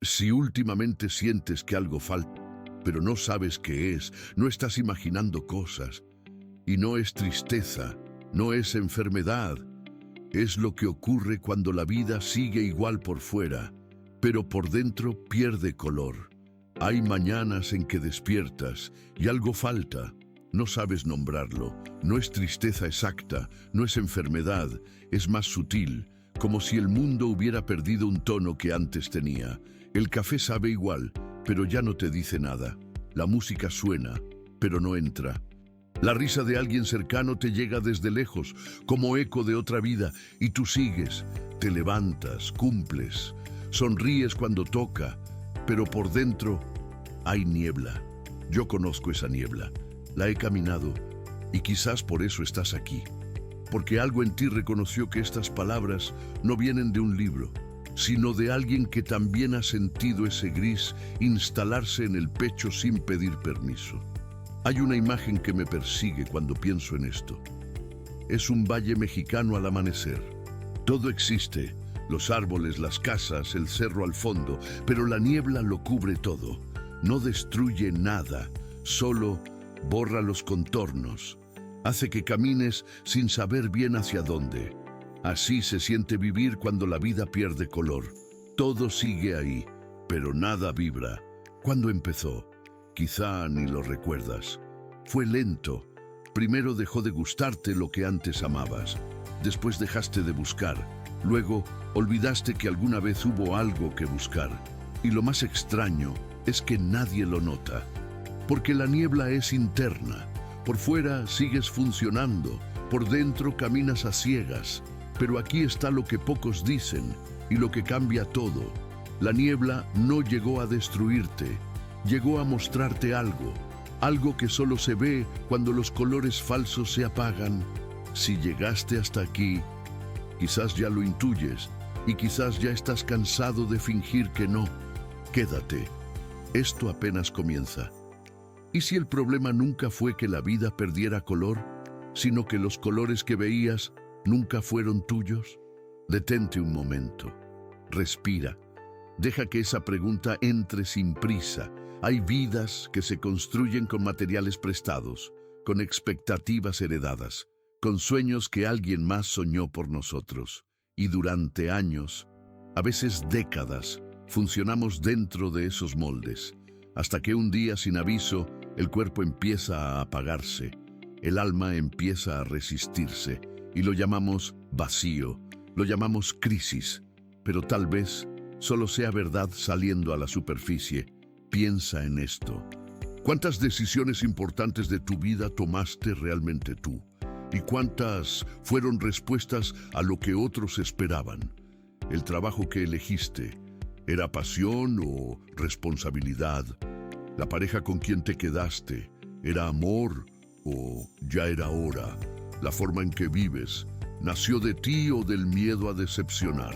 Si últimamente sientes que algo falta, pero no sabes qué es, no estás imaginando cosas, y no es tristeza, no es enfermedad, es lo que ocurre cuando la vida sigue igual por fuera, pero por dentro pierde color. Hay mañanas en que despiertas y algo falta, no sabes nombrarlo, no es tristeza exacta, no es enfermedad, es más sutil, como si el mundo hubiera perdido un tono que antes tenía. El café sabe igual, pero ya no te dice nada. La música suena, pero no entra. La risa de alguien cercano te llega desde lejos, como eco de otra vida, y tú sigues, te levantas, cumples, sonríes cuando toca, pero por dentro hay niebla. Yo conozco esa niebla, la he caminado, y quizás por eso estás aquí, porque algo en ti reconoció que estas palabras no vienen de un libro, sino de alguien que también ha sentido ese gris instalarse en el pecho sin pedir permiso. Hay una imagen que me persigue cuando pienso en esto. Es un valle mexicano al amanecer. Todo existe, los árboles, las casas, el cerro al fondo, pero la niebla lo cubre todo. No destruye nada, solo borra los contornos. Hace que camines sin saber bien hacia dónde. Así se siente vivir cuando la vida pierde color. Todo sigue ahí, pero nada vibra. ¿Cuándo empezó? Quizá ni lo recuerdas. Fue lento. Primero dejó de gustarte lo que antes amabas. Después dejaste de buscar. Luego olvidaste que alguna vez hubo algo que buscar. Y lo más extraño es que nadie lo nota. Porque la niebla es interna. Por fuera sigues funcionando. Por dentro caminas a ciegas. Pero aquí está lo que pocos dicen y lo que cambia todo. La niebla no llegó a destruirte. Llegó a mostrarte algo, algo que solo se ve cuando los colores falsos se apagan. Si llegaste hasta aquí, quizás ya lo intuyes y quizás ya estás cansado de fingir que no. Quédate, esto apenas comienza. ¿Y si el problema nunca fue que la vida perdiera color, sino que los colores que veías nunca fueron tuyos? Detente un momento, respira, deja que esa pregunta entre sin prisa. Hay vidas que se construyen con materiales prestados, con expectativas heredadas, con sueños que alguien más soñó por nosotros. Y durante años, a veces décadas, funcionamos dentro de esos moldes, hasta que un día sin aviso, el cuerpo empieza a apagarse, el alma empieza a resistirse, y lo llamamos vacío, lo llamamos crisis, pero tal vez solo sea verdad saliendo a la superficie. Piensa en esto. ¿Cuántas decisiones importantes de tu vida tomaste realmente tú? ¿Y cuántas fueron respuestas a lo que otros esperaban? ¿El trabajo que elegiste era pasión o responsabilidad? ¿La pareja con quien te quedaste era amor o ya era hora? ¿La forma en que vives nació de ti o del miedo a decepcionar?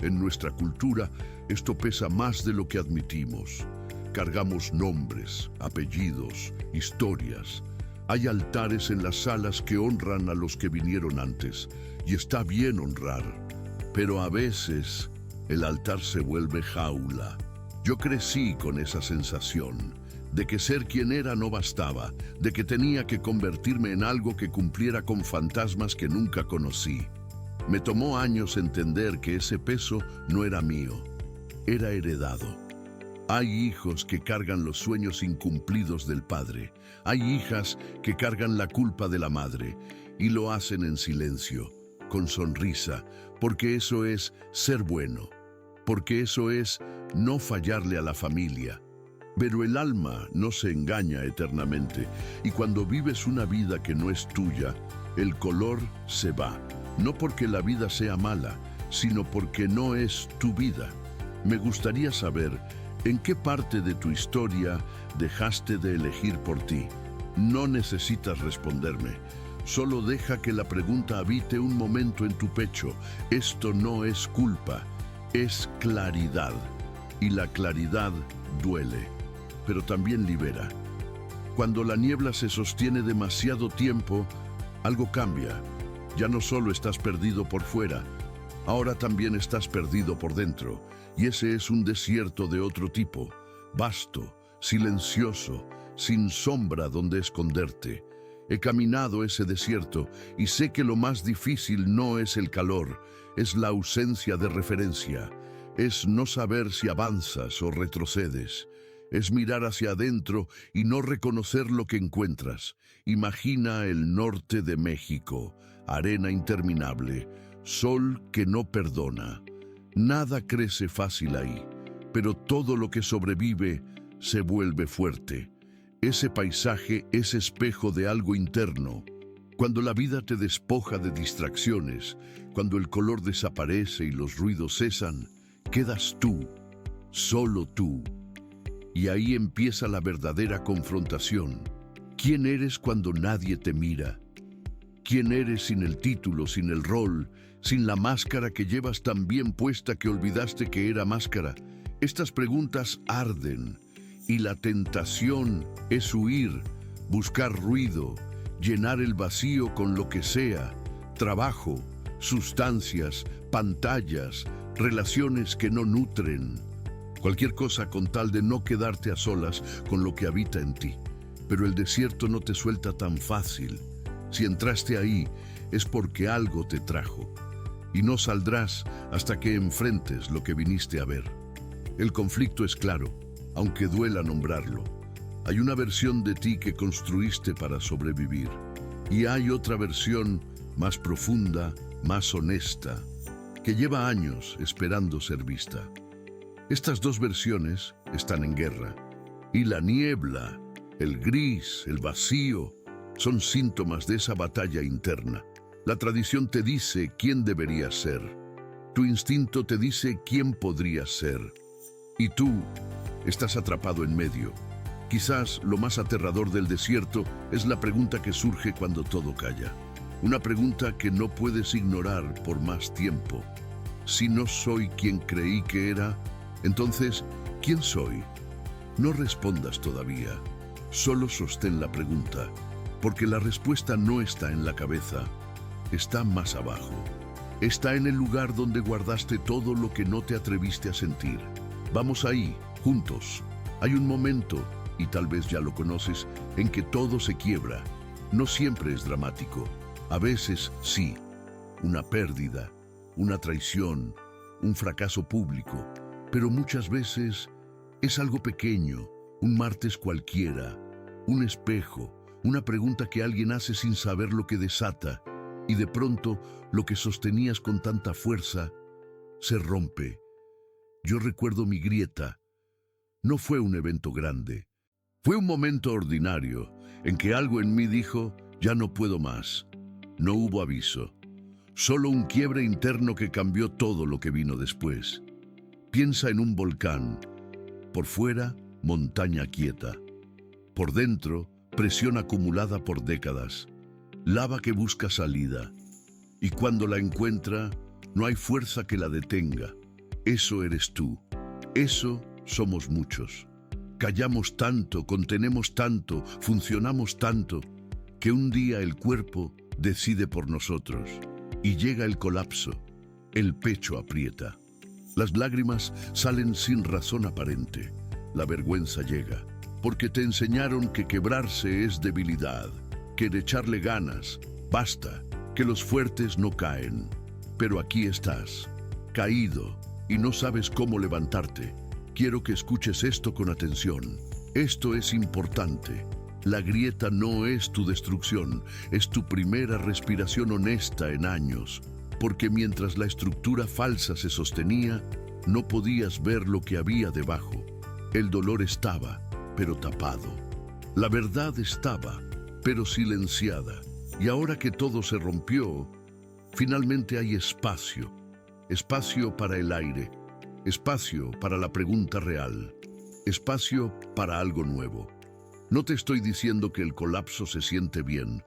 En nuestra cultura, esto pesa más de lo que admitimos. Cargamos nombres, apellidos, historias. Hay altares en las salas que honran a los que vinieron antes, y está bien honrar. Pero a veces, el altar se vuelve jaula. Yo crecí con esa sensación de que ser quien era no bastaba, de que tenía que convertirme en algo que cumpliera con fantasmas que nunca conocí. Me tomó años entender que ese peso no era mío, era heredado. Hay hijos que cargan los sueños incumplidos del padre. Hay hijas que cargan la culpa de la madre y lo hacen en silencio, con sonrisa, porque eso es ser bueno, porque eso es no fallarle a la familia. Pero el alma no se engaña eternamente y cuando vives una vida que no es tuya, el color se va. No porque la vida sea mala, sino porque no es tu vida. Me gustaría saber ¿en qué parte de tu historia dejaste de elegir por ti? No necesitas responderme. Solo deja que la pregunta habite un momento en tu pecho. Esto no es culpa, es claridad. Y la claridad duele, pero también libera. Cuando la niebla se sostiene demasiado tiempo, algo cambia. Ya no solo estás perdido por fuera, ahora también estás perdido por dentro. y ese es un desierto de otro tipo, vasto, silencioso, sin sombra donde esconderte. He caminado ese desierto y sé que lo más difícil no es el calor, es la ausencia de referencia, es no saber si avanzas o retrocedes, es mirar hacia adentro y no reconocer lo que encuentras. Imagina el norte de México, arena interminable, sol que no perdona. Nada crece fácil ahí, pero todo lo que sobrevive se vuelve fuerte. Ese paisaje es espejo de algo interno. Cuando la vida te despoja de distracciones, cuando el color desaparece y los ruidos cesan, quedas tú, solo tú. Y ahí empieza la verdadera confrontación. ¿Quién eres cuando nadie te mira? ¿Quién eres sin el título, sin el rol, sin la máscara que llevas tan bien puesta que olvidaste que era máscara? Estas preguntas arden y la tentación es huir, buscar ruido, llenar el vacío con lo que sea, trabajo, sustancias, pantallas, relaciones que no nutren. Cualquier cosa con tal de no quedarte a solas con lo que habita en ti. Pero el desierto no te suelta tan fácil. Si entraste ahí, es porque algo te trajo. Y no saldrás hasta que enfrentes lo que viniste a ver. El conflicto es claro, aunque duela nombrarlo. Hay una versión de ti que construiste para sobrevivir. Y hay otra versión más profunda, más honesta, que lleva años esperando ser vista. Estas dos versiones están en guerra, y la niebla, el gris, el vacío, son síntomas de esa batalla interna. La tradición te dice quién deberías ser, tu instinto te dice quién podrías ser, y tú estás atrapado en medio. Quizás lo más aterrador del desierto es la pregunta que surge cuando todo calla. Una pregunta que no puedes ignorar por más tiempo. Si no soy quien creí que era, entonces, ¿quién soy? No respondas todavía, solo sostén la pregunta, porque la respuesta no está en la cabeza, está más abajo. Está en el lugar donde guardaste todo lo que no te atreviste a sentir. Vamos ahí, juntos. Hay un momento, y tal vez ya lo conoces, en que todo se quiebra. No siempre es dramático, a veces sí. Una pérdida, una traición, un fracaso público. Pero muchas veces es algo pequeño, un martes cualquiera, un espejo, una pregunta que alguien hace sin saber lo que desata, y de pronto lo que sostenías con tanta fuerza se rompe. Yo recuerdo mi grieta. No fue un evento grande, fue un momento ordinario en que algo en mí dijo, ya no puedo más. No hubo aviso, solo un quiebre interno que cambió todo lo que vino después. Piensa en un volcán. Por fuera, montaña quieta. Por dentro, presión acumulada por décadas. Lava que busca salida. Y cuando la encuentra, no hay fuerza que la detenga. Eso eres tú. Eso somos muchos. Callamos tanto, contenemos tanto, funcionamos tanto, que un día el cuerpo decide por nosotros. Y llega el colapso. El pecho aprieta. Las lágrimas salen sin razón aparente. La vergüenza llega, porque te enseñaron que quebrarse es debilidad, que de echarle ganas, basta, que los fuertes no caen. Pero aquí estás, caído, y no sabes cómo levantarte. Quiero que escuches esto con atención. Esto es importante. La grieta no es tu destrucción, es tu primera respiración honesta en años. Porque mientras la estructura falsa se sostenía, no podías ver lo que había debajo. El dolor estaba, pero tapado. La verdad estaba, pero silenciada. Y ahora que todo se rompió, finalmente hay espacio. Espacio para el aire. Espacio para la pregunta real. Espacio para algo nuevo. No te estoy diciendo que el colapso se siente bien.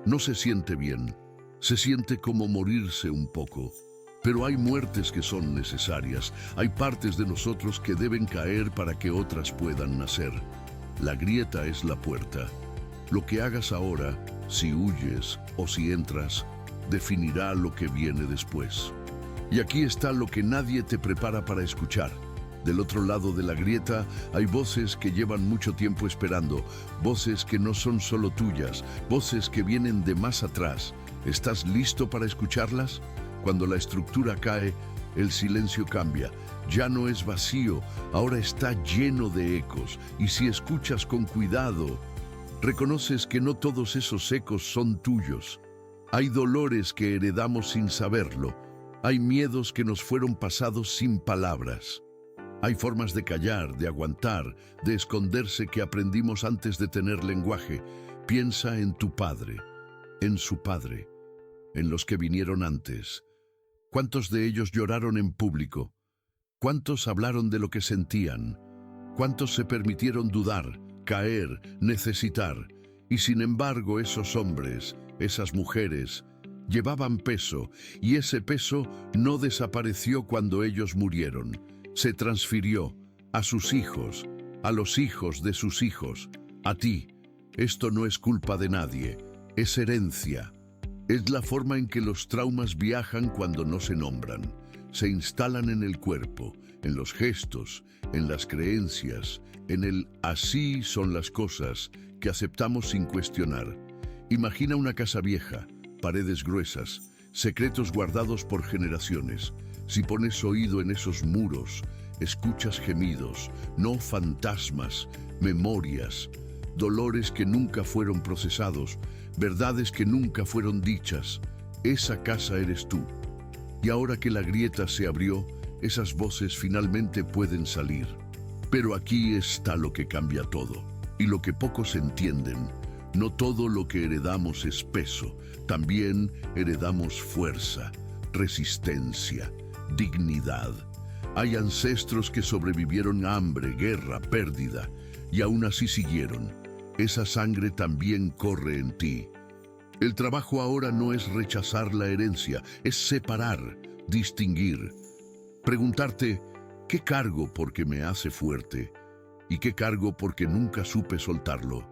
No se siente bien. Se siente como morirse un poco, pero hay muertes que son necesarias, hay partes de nosotros que deben caer para que otras puedan nacer. La grieta es la puerta. Lo que hagas ahora, si huyes o si entras, definirá lo que viene después. Y aquí está lo que nadie te prepara para escuchar. Del otro lado de la grieta hay voces que llevan mucho tiempo esperando, voces que no son solo tuyas, voces que vienen de más atrás. ¿Estás listo para escucharlas? Cuando la estructura cae, el silencio cambia. Ya no es vacío, ahora está lleno de ecos. Y si escuchas con cuidado, reconoces que no todos esos ecos son tuyos. Hay dolores que heredamos sin saberlo. Hay miedos que nos fueron pasados sin palabras. Hay formas de callar, de aguantar, de esconderse que aprendimos antes de tener lenguaje. Piensa en tu padre, en su padre, en los que vinieron antes. ¿Cuántos de ellos lloraron en público? ¿Cuántos hablaron de lo que sentían? ¿Cuántos se permitieron dudar, caer, necesitar? Y sin embargo, esos hombres, esas mujeres, llevaban peso, y ese peso no desapareció cuando ellos murieron. Se transfirió a sus hijos, a los hijos de sus hijos, a ti. Esto no es culpa de nadie, es herencia. Es la forma en que los traumas viajan cuando no se nombran. Se instalan en el cuerpo, en los gestos, en las creencias, en el así son las cosas que aceptamos sin cuestionar. Imagina una casa vieja, paredes gruesas, secretos guardados por generaciones. Si pones oído en esos muros, escuchas gemidos, no fantasmas, memorias, dolores que nunca fueron procesados, verdades que nunca fueron dichas. Esa casa eres tú. Y ahora que la grieta se abrió, esas voces finalmente pueden salir. Pero aquí está lo que cambia todo, y lo que pocos entienden. No todo lo que heredamos es peso, también heredamos fuerza, resistencia, dignidad. Hay ancestros que sobrevivieron a hambre, guerra, pérdida, y aún así siguieron. Esa sangre también corre en ti. El trabajo ahora no es rechazar la herencia, es separar, distinguir. Preguntarte, ¿qué cargo porque me hace fuerte? ¿Y qué cargo porque nunca supe soltarlo?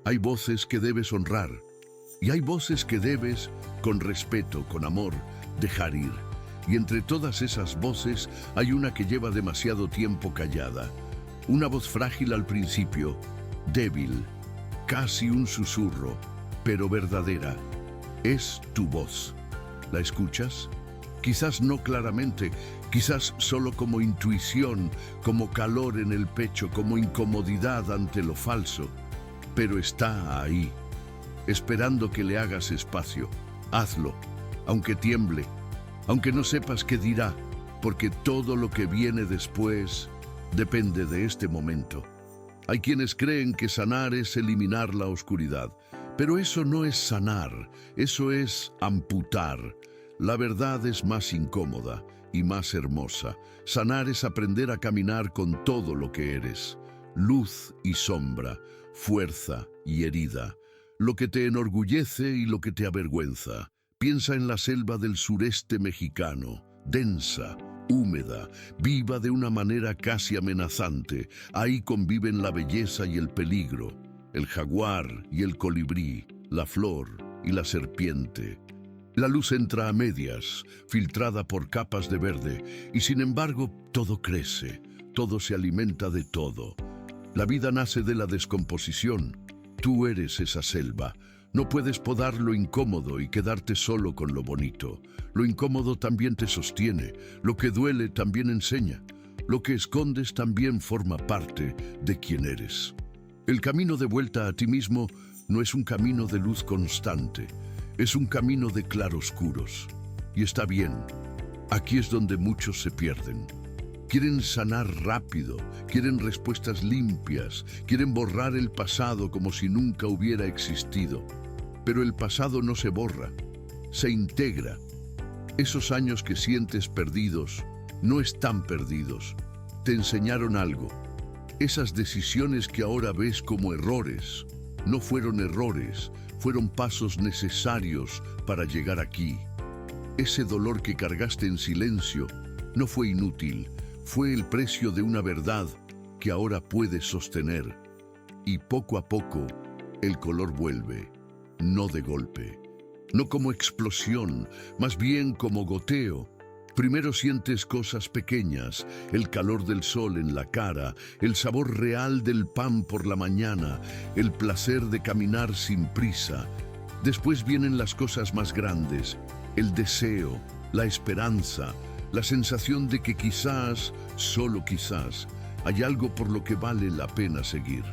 Hay voces que debes honrar, y hay voces que debes, con respeto, con amor, dejar ir. Y entre todas esas voces hay una que lleva demasiado tiempo callada. Una voz frágil al principio, débil, casi un susurro, pero verdadera. Es tu voz. ¿La escuchas? Quizás no claramente, quizás solo como intuición, como calor en el pecho, como incomodidad ante lo falso. Pero está ahí, esperando que le hagas espacio. Hazlo, aunque tiemble, aunque no sepas qué dirá, porque todo lo que viene después depende de este momento. Hay quienes creen que sanar es eliminar la oscuridad, pero eso no es sanar, eso es amputar. La verdad es más incómoda y más hermosa. Sanar es aprender a caminar con todo lo que eres, luz y sombra, fuerza y herida, lo que te enorgullece y lo que te avergüenza. Piensa en la selva del sureste mexicano, densa, húmeda, viva de una manera casi amenazante. Ahí conviven la belleza y el peligro, el jaguar y el colibrí, la flor y la serpiente. La luz entra a medias, filtrada por capas de verde, y sin embargo todo crece, todo se alimenta de todo. La vida nace de la descomposición. Tú eres esa selva. No puedes podar lo incómodo y quedarte solo con lo bonito. Lo incómodo también te sostiene, lo que duele también enseña, lo que escondes también forma parte de quien eres. El camino de vuelta a ti mismo no es un camino de luz constante, es un camino de claroscuros. Y está bien, aquí es donde muchos se pierden. Quieren sanar rápido, quieren respuestas limpias, quieren borrar el pasado como si nunca hubiera existido. Pero el pasado no se borra, se integra. Esos años que sientes perdidos no están perdidos, te enseñaron algo. Esas decisiones que ahora ves como errores, no fueron errores, fueron pasos necesarios para llegar aquí. Ese dolor que cargaste en silencio no fue inútil, fue el precio de una verdad que ahora puedes sostener. Y poco a poco, el color vuelve, no de golpe, no como explosión, más bien como goteo. Primero sientes cosas pequeñas, el calor del sol en la cara, el sabor real del pan por la mañana, el placer de caminar sin prisa. Después vienen las cosas más grandes, el deseo, la esperanza, la sensación de que quizás, solo quizás, hay algo por lo que vale la pena seguir.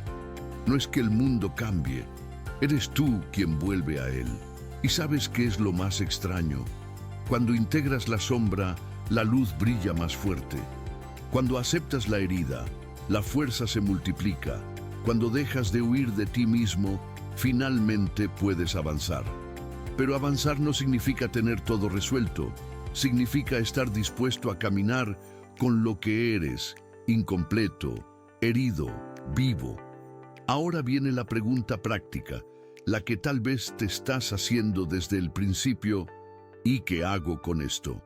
No es que el mundo cambie, eres tú quien vuelve a él. ¿Y sabes qué es lo más extraño? Cuando integras la sombra, la luz brilla más fuerte. Cuando aceptas la herida, la fuerza se multiplica. Cuando dejas de huir de ti mismo, finalmente puedes avanzar. Pero avanzar no significa tener todo resuelto. Significa estar dispuesto a caminar con lo que eres, incompleto, herido, vivo. Ahora viene la pregunta práctica, la que tal vez te estás haciendo desde el principio. ¿Y qué hago con esto?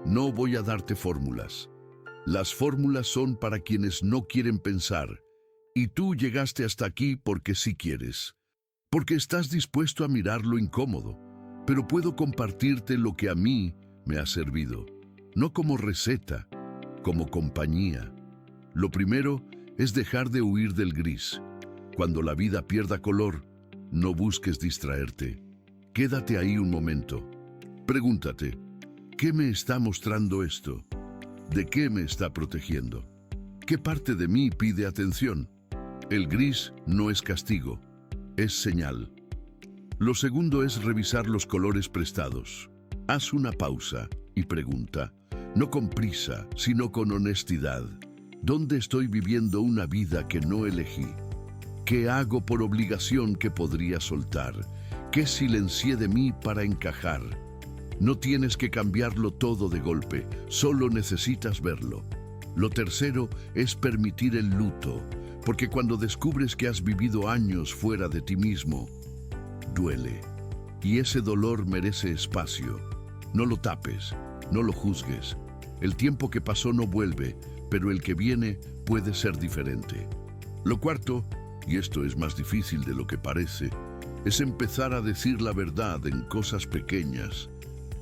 No voy a darte fórmulas. Las fórmulas son para quienes no quieren pensar. Y tú llegaste hasta aquí porque sí quieres. Porque estás dispuesto a mirar lo incómodo. Pero puedo compartirte lo que a mí me ha servido. No como receta, como compañía. Lo primero es dejar de huir del gris. Cuando la vida pierda color, no busques distraerte. Quédate ahí un momento. Pregúntate, ¿qué me está mostrando esto? ¿De qué me está protegiendo? ¿Qué parte de mí pide atención? El gris no es castigo, es señal. Lo segundo es revisar los colores prestados. Haz una pausa y pregunta, no con prisa, sino con honestidad. ¿Dónde estoy viviendo una vida que no elegí? ¿Qué hago por obligación que podría soltar? ¿Qué silencié de mí para encajar? No tienes que cambiarlo todo de golpe, solo necesitas verlo. Lo tercero es permitir el luto, porque cuando descubres que has vivido años fuera de ti mismo, duele. Y ese dolor merece espacio. No lo tapes, no lo juzgues. El tiempo que pasó no vuelve, pero el que viene puede ser diferente. Lo cuarto, y esto es más difícil de lo que parece, es empezar a decir la verdad en cosas pequeñas.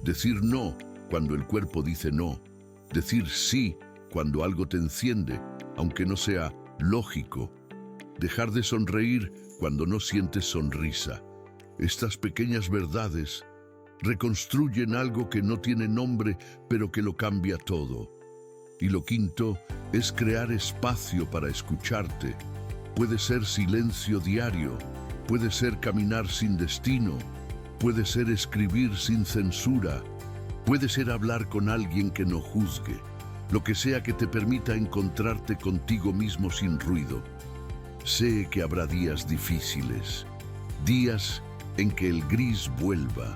Decir no cuando el cuerpo dice no. Decir sí cuando algo te enciende, aunque no sea lógico. Dejar de sonreír cuando no sientes sonrisa. Estas pequeñas verdades reconstruyen algo que no tiene nombre, pero que lo cambia todo. Y lo quinto es crear espacio para escucharte. Puede ser silencio diario, puede ser caminar sin destino, puede ser escribir sin censura, puede ser hablar con alguien que no juzgue, lo que sea que te permita encontrarte contigo mismo sin ruido. Sé que habrá días difíciles, días en que el gris vuelva,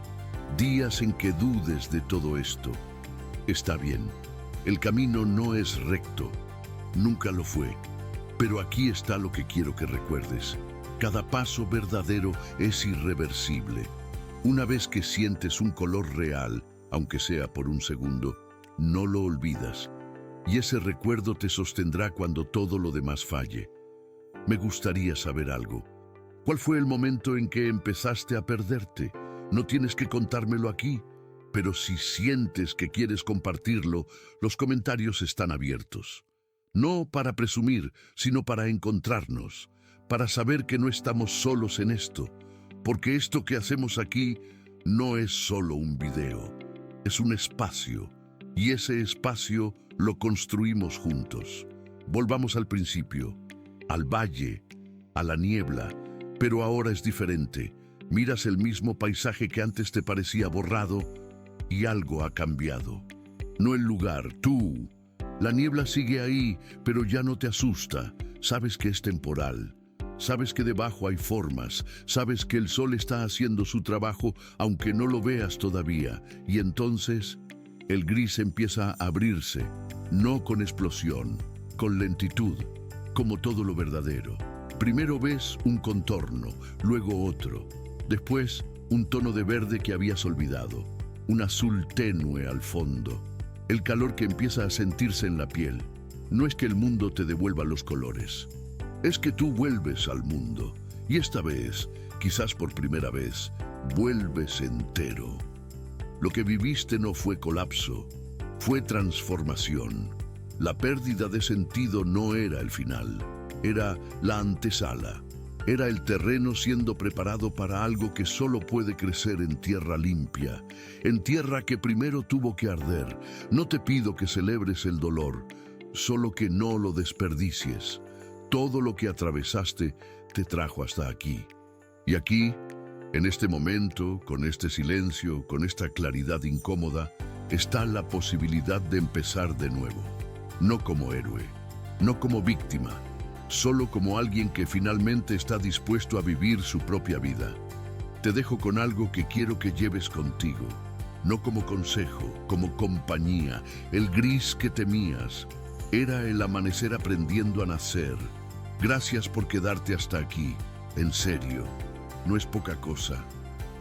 días en que dudes de todo esto. Está bien, el camino no es recto, nunca lo fue, pero aquí está lo que quiero que recuerdes. Cada paso verdadero es irreversible. Una vez que sientes un color real, aunque sea por un segundo, no lo olvidas. Y ese recuerdo te sostendrá cuando todo lo demás falle. Me gustaría saber algo. ¿Cuál fue el momento en que empezaste a perderte? No tienes que contármelo aquí, pero si sientes que quieres compartirlo, los comentarios están abiertos. No para presumir, sino para encontrarnos, para saber que no estamos solos en esto. Porque esto que hacemos aquí no es solo un video, es un espacio, y ese espacio lo construimos juntos. Volvamos al principio, al valle, a la niebla, pero ahora es diferente. Miras el mismo paisaje que antes te parecía borrado y algo ha cambiado. No el lugar, tú. La niebla sigue ahí, pero ya no te asusta. Sabes que es temporal. Sabes que debajo hay formas, sabes que el sol está haciendo su trabajo aunque no lo veas todavía, y entonces el gris empieza a abrirse, no con explosión, con lentitud, como todo lo verdadero. Primero ves un contorno, luego otro, después un tono de verde que habías olvidado, un azul tenue al fondo, el calor que empieza a sentirse en la piel. No es que el mundo te devuelva los colores. Es que tú vuelves al mundo, y esta vez, quizás por primera vez, vuelves entero. Lo que viviste no fue colapso, Fue transformación. La pérdida de sentido no era el final, era la antesala. Era el terreno siendo preparado para algo que solo puede crecer en tierra limpia, en tierra que primero tuvo que arder. No te pido que celebres el dolor, solo que no lo desperdicies. Todo lo que atravesaste te trajo hasta aquí. Y aquí, en este momento, con este silencio, con esta claridad incómoda, está la posibilidad de empezar de nuevo. No como héroe, no como víctima, solo como alguien que finalmente está dispuesto a vivir su propia vida. Te dejo con algo que quiero que lleves contigo, no como consejo, como compañía. El gris que temías era el amanecer aprendiendo a nacer. Gracias por quedarte hasta aquí, en serio, no es poca cosa.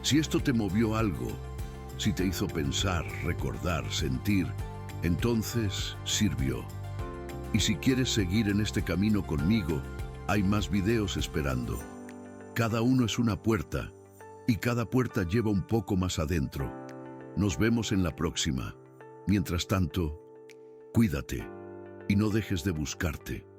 Si esto te movió algo, si te hizo pensar, recordar, sentir, entonces sirvió. Y si quieres seguir en este camino conmigo, hay más videos esperando. Cada uno es una puerta, y cada puerta lleva un poco más adentro. Nos vemos en la próxima. Mientras tanto, cuídate y no dejes de buscarte.